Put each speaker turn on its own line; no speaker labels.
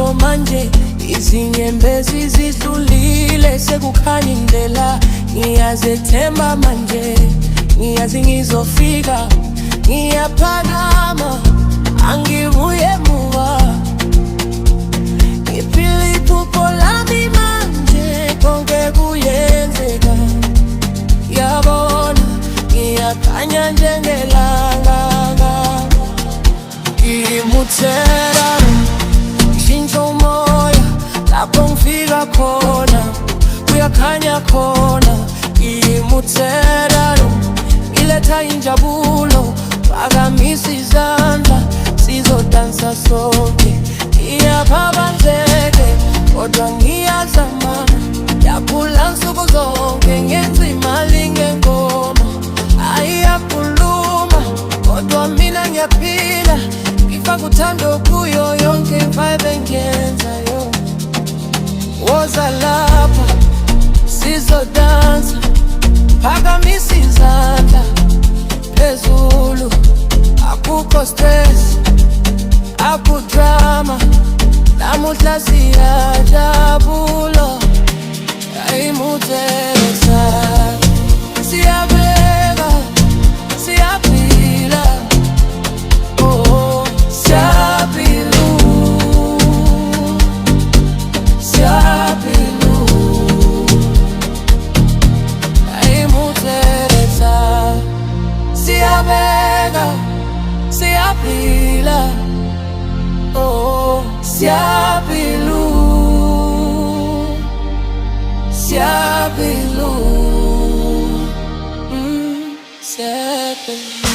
Yabo manje izinyembezi zidlulile, sekukhanya indlela. Ngiyazethemba manje, ngiyazi ngizofika. Ngiyaphakama, angibuye emuva. Ngiphila iphupho lami manje, konke kuyenzeka. Yabona, ngiyakhanya njengelanga. Ngimuthela, ngishintsha umoya, lapho ngifika khona kuyakhanya khona. Ngimuthela, ngiletha injabulo, phakamisa izandla, sizodansa sonke. Ngiyaphaphazeka kodwa ngiyazama, yaphula nsuku zonke, ngenza imali ngengoma. Ayiyakhuluma kodwa mina ngiyaphila, ngifaka uthando kuyo yonke vibe engiyenzayo. Woza lapha sizodansa, phakamisa izandla phezulu. Akukho stress, akukho drama, namuhla siyajabula. Ayimuthela, siyabeka, siyaphila. Oh, siyaphila, siyaphila. Ayimuthela, siyabeka, siyaphila. Oh, siyaphila, siyaphila, siyaphila.